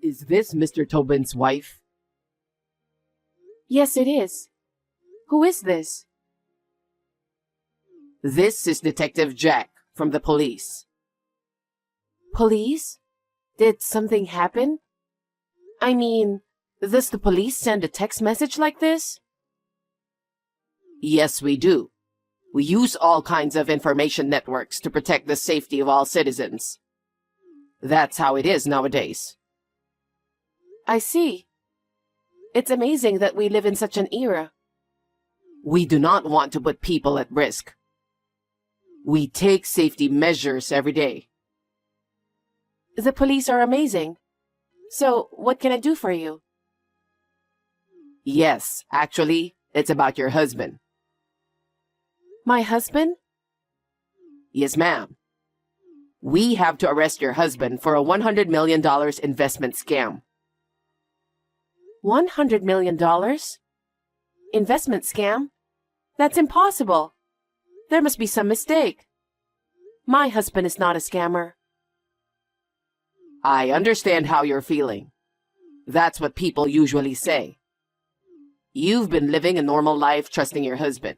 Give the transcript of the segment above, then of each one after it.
Is this Mr. Tobin's wife? Yes, it is. Who is this? This is Detective Jack from the police. Police? Did something happen? I mean, does the police send a text message like this? Yes, we do. We use all kinds of information networks to protect the safety of all citizens. That's how it is nowadays. I see. It's amazing that we live in such an era. We do not want to put people at risk. We take safety measures every day. The police are amazing. So, what can I do for you? Yes, actually, it's about your husband. My husband? Yes, ma'am. We have to arrest your husband for a $100 million investment scam. $100 million? Investment scam? That's impossible. There must be some mistake. My husband is not a scammer. I understand how you're feeling. That's what people usually say. You've been living a normal life trusting your husband.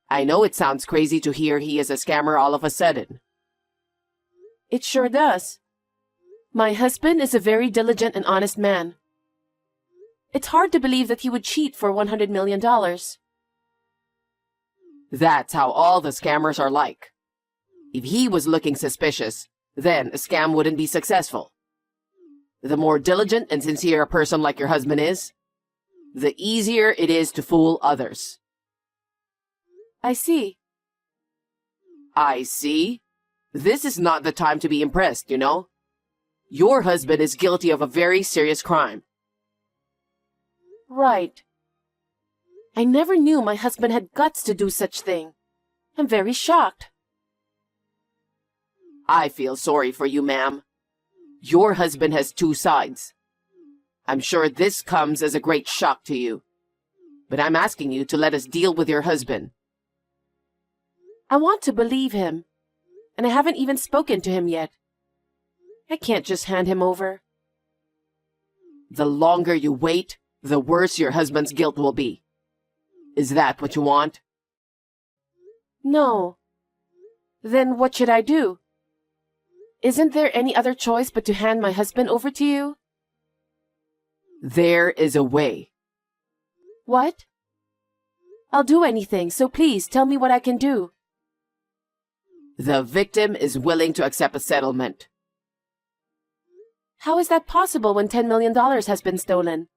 I know it sounds crazy to hear he is a scammer all of a sudden. It sure does. My husband is a very diligent and honest man. It's hard to believe that he would cheat for $100 million. That's how all the scammers are like. If he was looking suspicious, then a scam wouldn't be successful. The more diligent and sincere a person like your husband is, the easier it is to fool others. I see. I see? This is not the time to be impressed, you know? Your husband is guilty of a very serious crime. Right. I never knew my husband had guts to do such thing. I'm very shocked. I feel sorry for you, ma'am. Your husband has two sides. I'm sure this comes as a great shock to you. But I'm asking you to let us deal with your husband. I want to believe him, and I haven't even spoken to him yet. I can't just hand him over. The longer you wait, the worse your husband's guilt will be. Is that what you want? No. Then what should I do? Isn't there any other choice but to hand my husband over to you? There is a way. What? I'll do anything, so please tell me what I can do. The victim is willing to accept a settlement. How is that possible when $10 million has been stolen?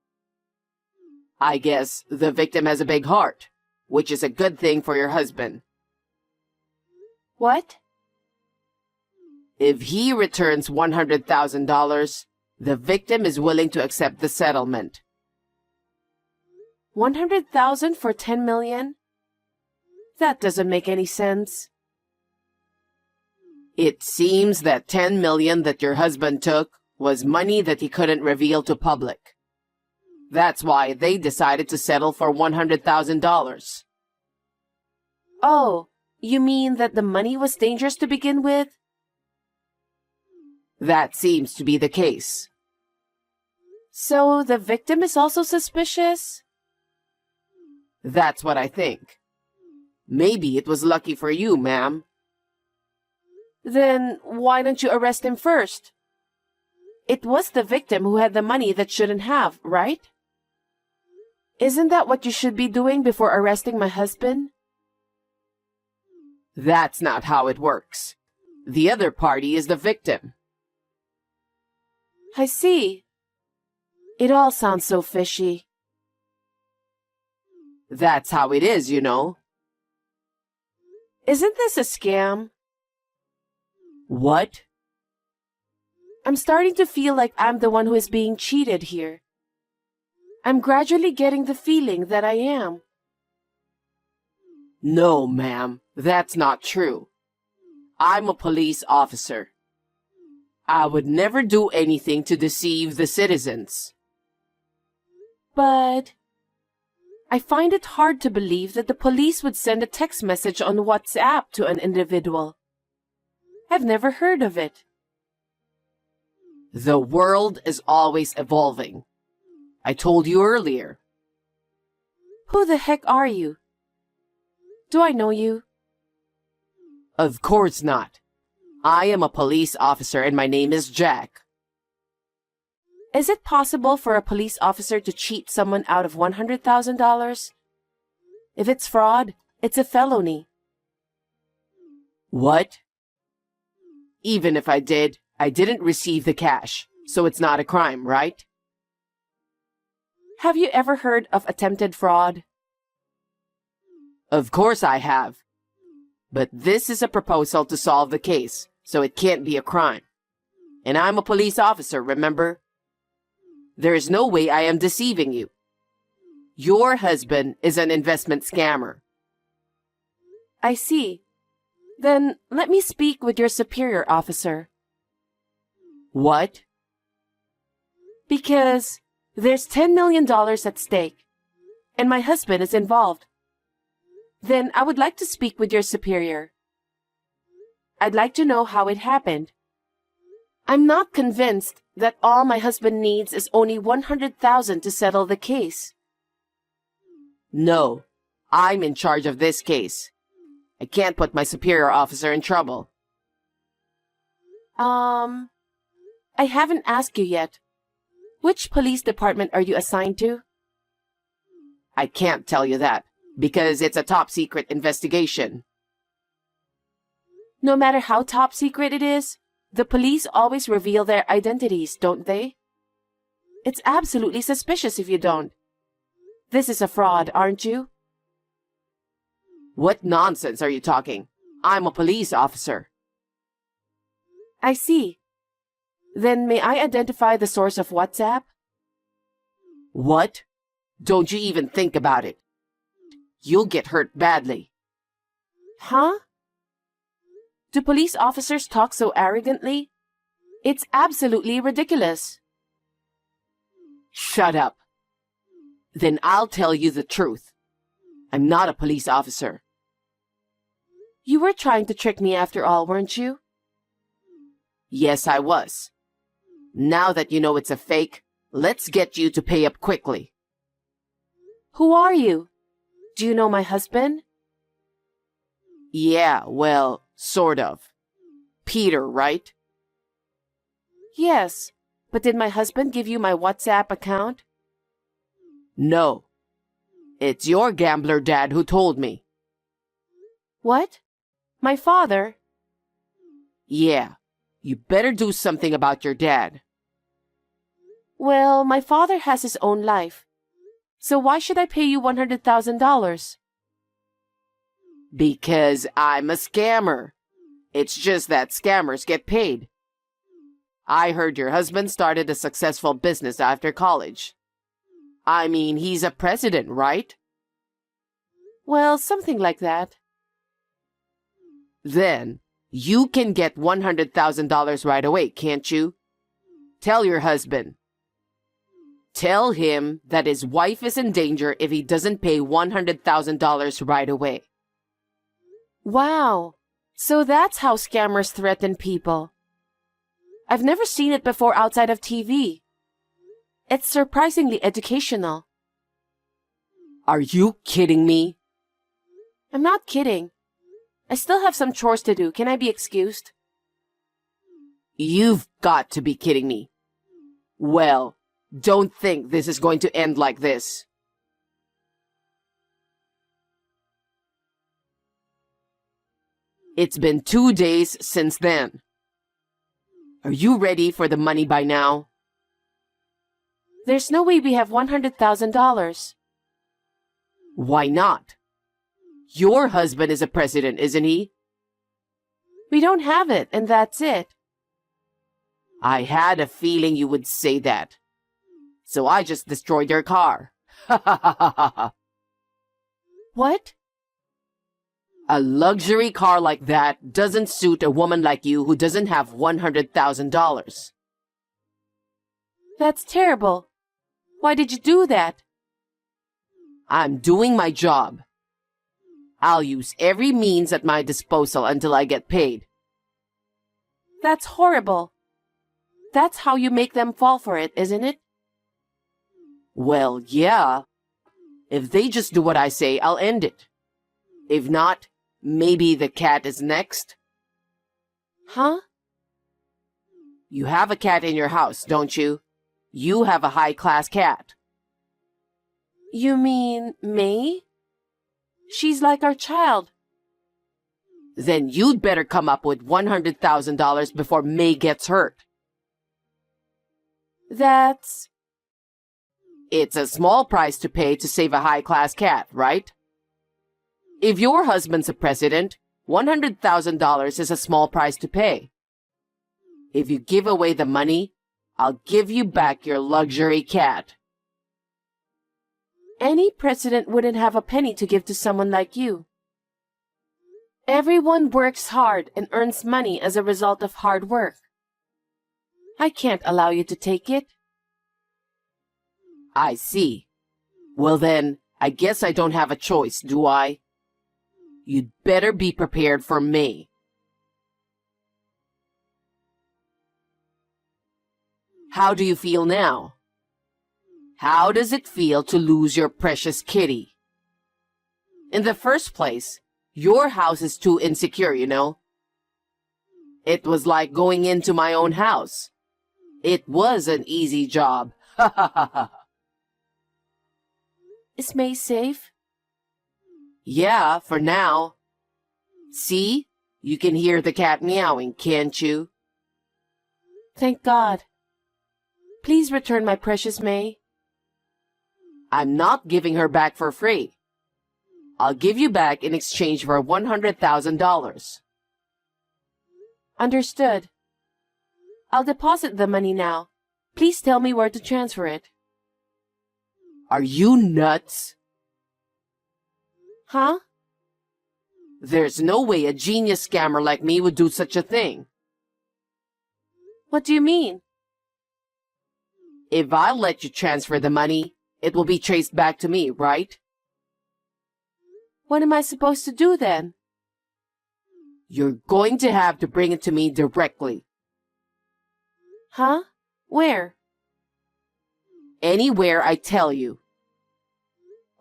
I guess the victim has a big heart, which is a good thing for your husband. What? If he returns $100,000, the victim is willing to accept the settlement. 100,000 for 10 million? That doesn't make any sense. It seems that 10 million that your husband took was money that he couldn't reveal to public. That's why they decided to settle for $100,000. Oh, you mean that the money was dangerous to begin with? That seems to be the case. So the victim is also suspicious? That's what I think. Maybe it was lucky for you, ma'am. Then why don't you arrest him first? It was the victim who had the money that shouldn't have, right? Isn't that what you should be doing before arresting my husband? That's not how it works. The other party is the victim. I see. It all sounds so fishy. That's how it is, you know. Isn't this a scam? What? I'm starting to feel like I'm the one who is being cheated here. I'm gradually getting the feeling that I am. No, ma'am, that's not true. I'm a police officer. I would never do anything to deceive the citizens. But I find it hard to believe that the police would send a text message on WhatsApp to an individual. I've never heard of it. The world is always evolving. I told you earlier. Who the heck are you? Do I know you? Of course not. I am a police officer and my name is Jack. Is it possible for a police officer to cheat someone out of $100,000? If it's fraud, it's a felony. What? Even if I did, I didn't receive the cash, so it's not a crime, right? Have you ever heard of attempted fraud? Of course I have. But this is a proposal to solve the case, so it can't be a crime. And I'm a police officer, remember? There is no way I am deceiving you. Your husband is an investment scammer. I see. Then let me speak with your superior officer. What? Because there's $10 million at stake, and my husband is involved. Then I would like to speak with your superior. I'd like to know how it happened. I'm not convinced that all my husband needs is only $100,000 to settle the case. No, I'm in charge of this case. I can't put my superior officer in trouble. I haven't asked you yet. Which police department are you assigned to? I can't tell you that, because it's a top secret investigation. No matter how top secret it is, the police always reveal their identities, don't they? It's absolutely suspicious if you don't. This is a fraud, aren't you? What nonsense are you talking? I'm a police officer. I see. Then may I identify the source of WhatsApp? What? Don't you even think about it. You'll get hurt badly. Huh? Do police officers talk so arrogantly? It's absolutely ridiculous. Shut up. Then I'll tell you the truth. I'm not a police officer. You were trying to trick me after all, weren't you? Yes, I was. Now that you know it's a fake, let's get you to pay up quickly. Who are you? Do you know my husband? Yeah, well, sort of. Peter, right? Yes, but did my husband give you my WhatsApp account? No. It's your gambler dad who told me. What? My father? Yeah, you better do something about your dad. Well, my father has his own life. So why should I pay you $100,000? Because I'm a scammer. It's just that scammers get paid. I heard your husband started a successful business after college. I mean, he's a president, right? Well, something like that. Then, you can get $100,000 right away, can't you? Tell your husband. Tell him that his wife is in danger if he doesn't pay $100,000 right away. Wow. So that's how scammers threaten people. I've never seen it before outside of TV. It's surprisingly educational. Are you kidding me? I'm not kidding. I still have some chores to do. Can I be excused? You've got to be kidding me. Well, don't think this is going to end like this. It's been 2 days since then. Are you ready for the money by now? There's no way we have $100,000. Why not? Your husband is a president, isn't he? We don't have it, and that's it. I had a feeling you would say that. So I just destroyed your car. Ha ha ha ha ha. What? A luxury car like that doesn't suit a woman like you who doesn't have $100,000. That's terrible. Why did you do that? I'm doing my job. I'll use every means at my disposal until I get paid. That's horrible. That's how you make them fall for it, isn't it? Well, yeah. If they just do what I say, I'll end it. If not, maybe the cat is next. Huh? You have a cat in your house, don't you? You have a high-class cat. You mean May? She's like our child. Then you'd better come up with $100,000 before May gets hurt. That's... It's a small price to pay to save a high-class cat, right? If your husband's a president, $100,000 is a small price to pay. If you give away the money, I'll give you back your luxury cat. Any president wouldn't have a penny to give to someone like you. Everyone works hard and earns money as a result of hard work. I can't allow you to take it. I see. Well then, I guess I don't have a choice, do I? You'd better be prepared for May. How do you feel now? How does it feel to lose your precious kitty? In the first place, your house is too insecure, you know. It was like going into my own house. It was an easy job. Ha ha ha ha. Is May safe? Yeah, for now. See? You can hear the cat meowing, can't you? Thank God. Please return my precious May. I'm not giving her back for free. I'll give you back in exchange for $100,000. Understood. I'll deposit the money now. Please tell me where to transfer it. Are you nuts? Huh? There's no way a genius scammer like me would do such a thing. What do you mean? If I let you transfer the money, it will be traced back to me, right? What am I supposed to do then? You're going to have to bring it to me directly. Huh? Where? Anywhere I tell you.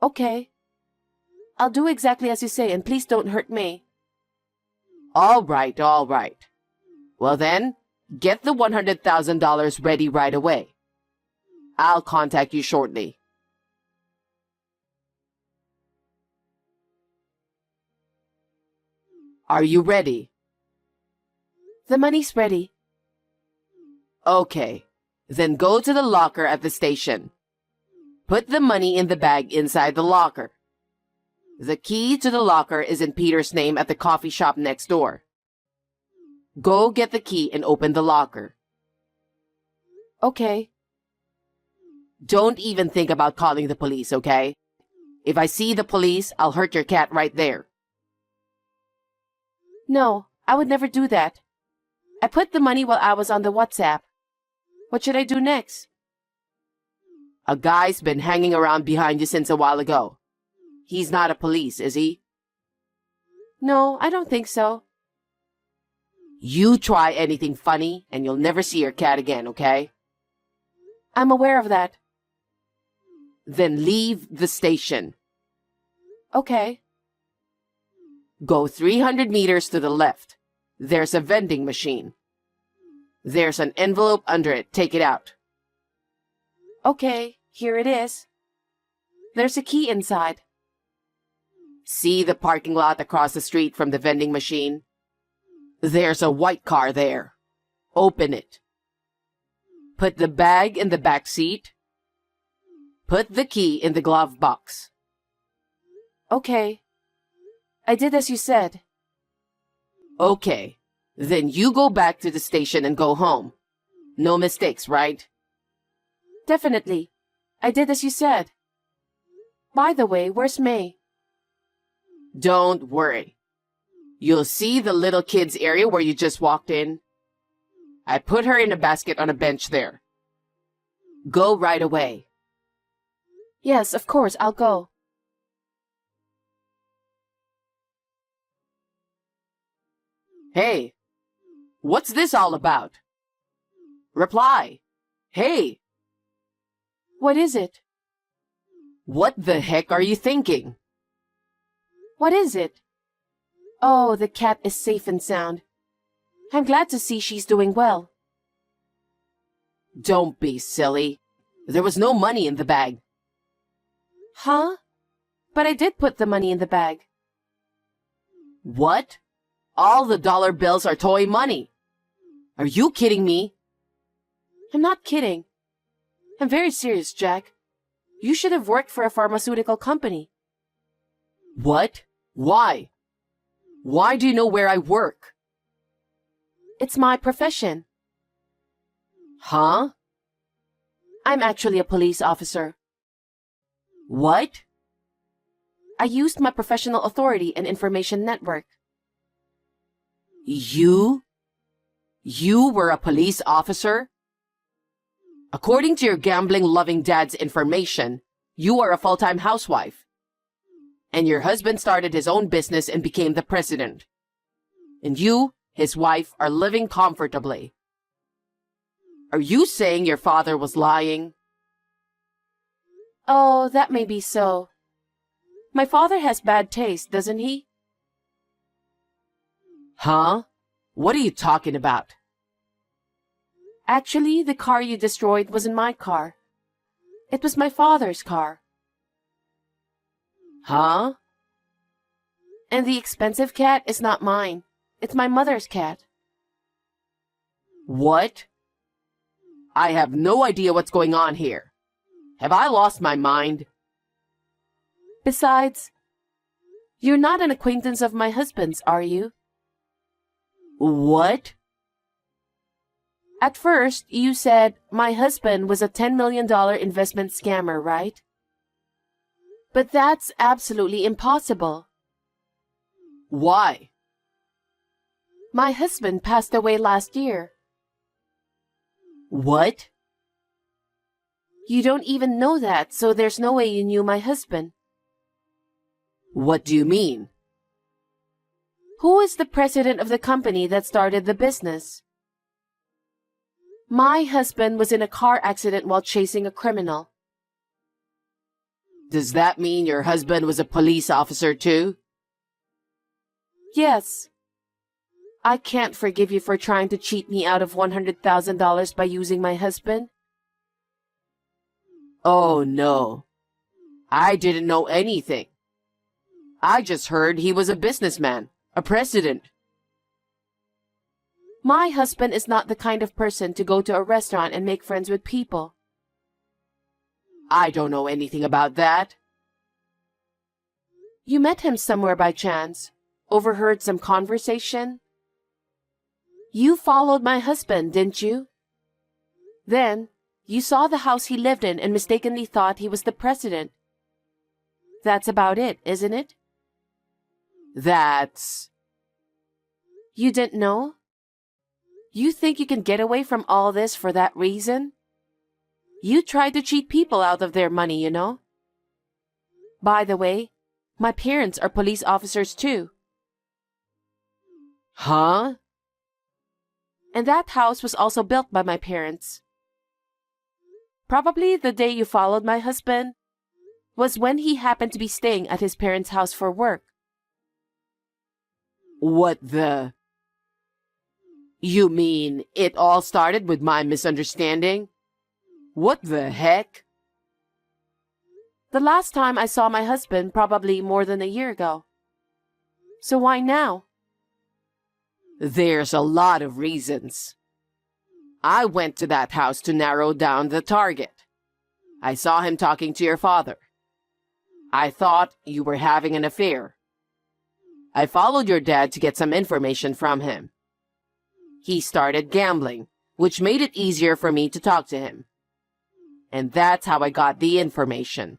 Okay. I'll do exactly as you say, and please don't hurt me. All right, all right. Well then, get the $100,000 ready right away. I'll contact you shortly. Are you ready? The money's ready. Okay, then go to the locker at the station. Put the money in the bag inside the locker. The key to the locker is in Peter's name at the coffee shop next door. Go get the key and open the locker. Okay. Don't even think about calling the police, okay? If I see the police, I'll hurt your cat right there. No, I would never do that. I put the money while I was on the WhatsApp. What should I do next? A guy's been hanging around behind you since a while ago. He's not a police, is he? No, I don't think so. You try anything funny, and you'll never see your cat again, okay? I'm aware of that. Then leave the station. Okay. Go 300 meters to the left. There's a vending machine. There's an envelope under it. Take it out. Okay, here it is. There's a key inside. See the parking lot across the street from the vending machine? There's a white car there. Open it. Put the bag in the back seat. Put the key in the glove box. Okay. I did as you said. Okay. Then you go back to the station and go home. No mistakes, right? Definitely. I did as you said. By the way, where's May? Don't worry. You'll see the little kids area where you just walked in. I put her in a basket on a bench there. Go right away. Yes, of course, I'll go. Hey, what's this all about? Reply. Hey, What is it? what the heck are you thinking? What is it? Oh, the cat is safe and sound. I'm glad to see she's doing well. Don't be silly. There was no money in the bag. Huh? But I did put the money in the bag. What? All the dollar bills are toy money. Are you kidding me? I'm not kidding. I'm very serious, Jack. You should have worked for a pharmaceutical company. What? Why? Why do you know where I work? It's my profession. Huh? I'm actually a police officer. What? I used my professional authority and information network. You? You were a police officer? According to your gambling-loving dad's information, you are a full-time housewife. And your husband started his own business and became the president. And you, his wife, are living comfortably. Are you saying your father was lying? Oh, that may be so. My father has bad taste, doesn't he? Huh? What are you talking about? Actually, the car you destroyed wasn't my car. It was my father's car. Huh? And the expensive cat is not mine. It's my mother's cat. What? I have no idea what's going on here. Have I lost my mind? Besides, you're not an acquaintance of my husband's, are you? What? At first, you said my husband was a $10 million investment scammer, right? But that's absolutely impossible. Why? My husband passed away last year. What? You don't even know that, so there's no way you knew my husband. What do you mean? Who is the president of the company that started the business? My husband was in a car accident while chasing a criminal. Does that mean your husband was a police officer too? Yes. I can't forgive you for trying to cheat me out of $100,000 by using my husband. Oh no. I didn't know anything. I just heard he was a businessman, a president. My husband is not the kind of person to go to a restaurant and make friends with people. I don't know anything about that. You met him somewhere by chance, overheard some conversation. You followed my husband, didn't you? Then, you saw the house he lived in and mistakenly thought he was the president. That's about it, isn't it? That's... You didn't know? You think you can get away from all this for that reason? You tried to cheat people out of their money, you know? By the way, my parents are police officers too. Huh? And that house was also built by my parents. Probably the day you followed my husband was when he happened to be staying at his parents' house for work. What the... You mean it all started with my misunderstanding? What the heck? The last time I saw my husband probably more than a year ago. So why now? There's a lot of reasons. I went to that house to narrow down the target. I saw him talking to your father. I thought you were having an affair. I followed your dad to get some information from him. He started gambling, which made it easier for me to talk to him. And that's how I got the information.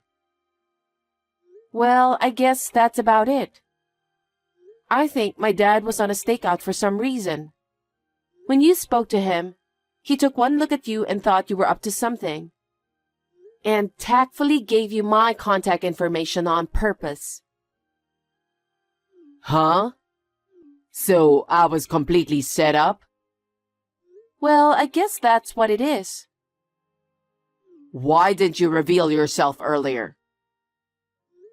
Well, I guess that's about it. I think my dad was on a stakeout for some reason. When you spoke to him, he took one look at you and thought you were up to something. And tactfully gave you my contact information on purpose. Huh? So I was completely set up? Well, I guess that's what it is. Why didn't you reveal yourself earlier?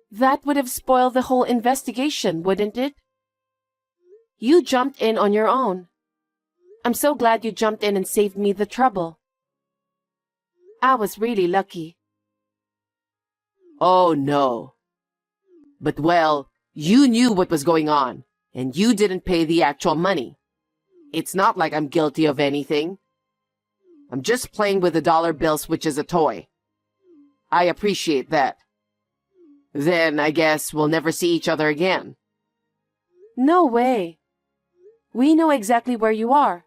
That would have spoiled the whole investigation, wouldn't it? You jumped in on your own. I'm so glad you jumped in and saved me the trouble. I was really lucky. Oh no. But well, you knew what was going on, and you didn't pay the actual money. It's not like I'm guilty of anything. I'm just playing with the dollar bills, which is a toy. I appreciate that. Then I guess we'll never see each other again. No way. We know exactly where you are.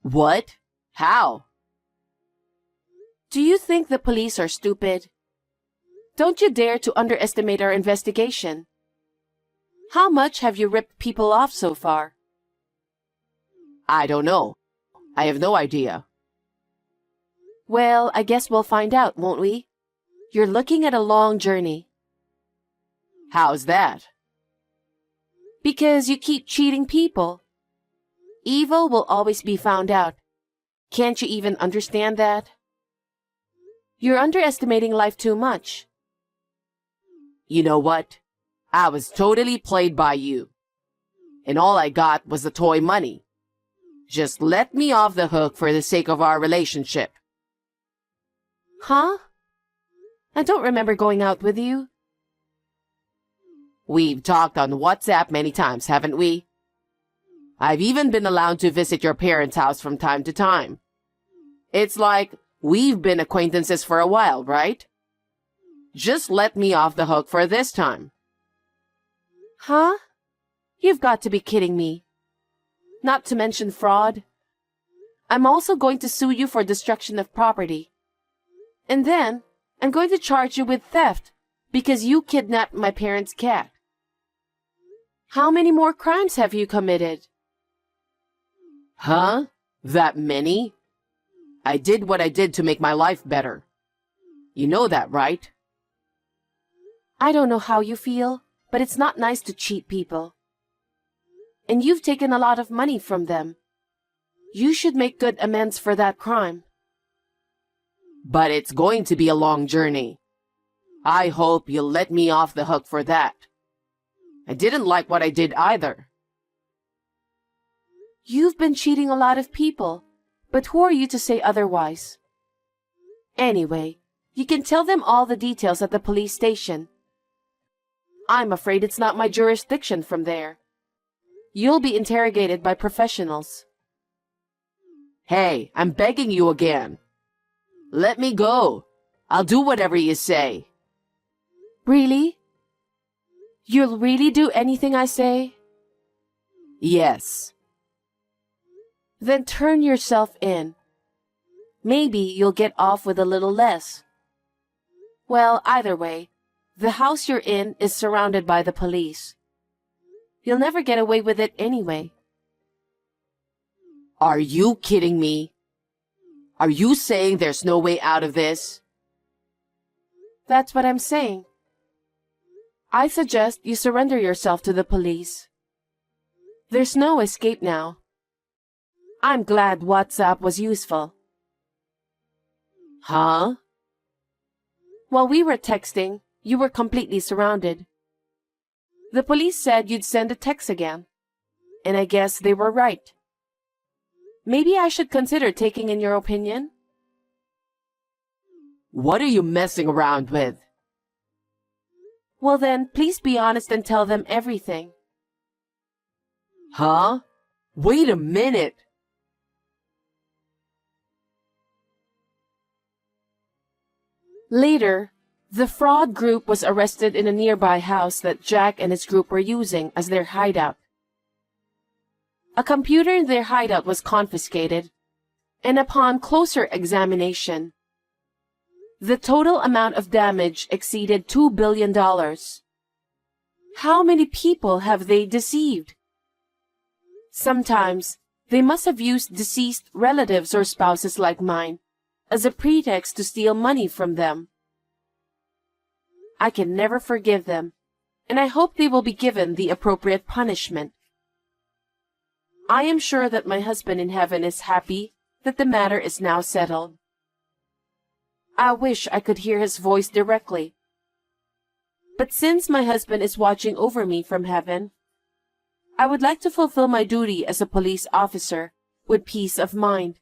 What? How? Do you think the police are stupid? Don't you dare to underestimate our investigation. How much have you ripped people off so far? I don't know. I have no idea. Well, I guess we'll find out, won't we? You're looking at a long journey. How's that? Because you keep cheating people. Evil will always be found out. Can't you even understand that? You're underestimating life too much. You know what? I was totally played by you. And all I got was the toy money. Just let me off the hook for the sake of our relationship. Huh? I don't remember going out with you. We've talked on WhatsApp many times, haven't we? I've even been allowed to visit your parents' house from time to time. It's like we've been acquaintances for a while, right? Just let me off the hook for this time. Huh? You've got to be kidding me. Not to mention fraud. I'm also going to sue you for destruction of property. And then, I'm going to charge you with theft because you kidnapped my parents' cat. How many more crimes have you committed? Huh? That many? I did what I did to make my life better. You know that, right? I don't know how you feel, but it's not nice to cheat people. And you've taken a lot of money from them. You should make good amends for that crime. But it's going to be a long journey. I hope you'll let me off the hook for that. I didn't like what I did either. You've been cheating a lot of people, but who are you to say otherwise? Anyway, you can tell them all the details at the police station. I'm afraid it's not my jurisdiction from there. You'll be interrogated by professionals. Hey, I'm begging you again. Let me go. I'll do whatever you say. Really? You'll really do anything I say? Yes. Then turn yourself in. Maybe you'll get off with a little less. Well, either way, the house you're in is surrounded by the police. You'll never get away with it anyway. Are you kidding me? Are you saying there's no way out of this? That's what I'm saying. I suggest you surrender yourself to the police. There's no escape now. I'm glad WhatsApp was useful. Huh? While we were texting, you were completely surrounded. The police said you'd send a text again. And I guess they were right. Maybe I should consider taking in your opinion? What are you messing around with? Well then, please be honest and tell them everything. Huh? Wait a minute. Later, the fraud group was arrested in a nearby house that Jack and his group were using as their hideout. A computer in their hideout was confiscated, and upon closer examination, the total amount of damage exceeded $2 billion. How many people have they deceived? Sometimes, they must have used deceased relatives or spouses like mine as a pretext to steal money from them. I can never forgive them, and I hope they will be given the appropriate punishment. I am sure that my husband in heaven is happy that the matter is now settled. I wish I could hear his voice directly. But since my husband is watching over me from heaven, I would like to fulfill my duty as a police officer with peace of mind.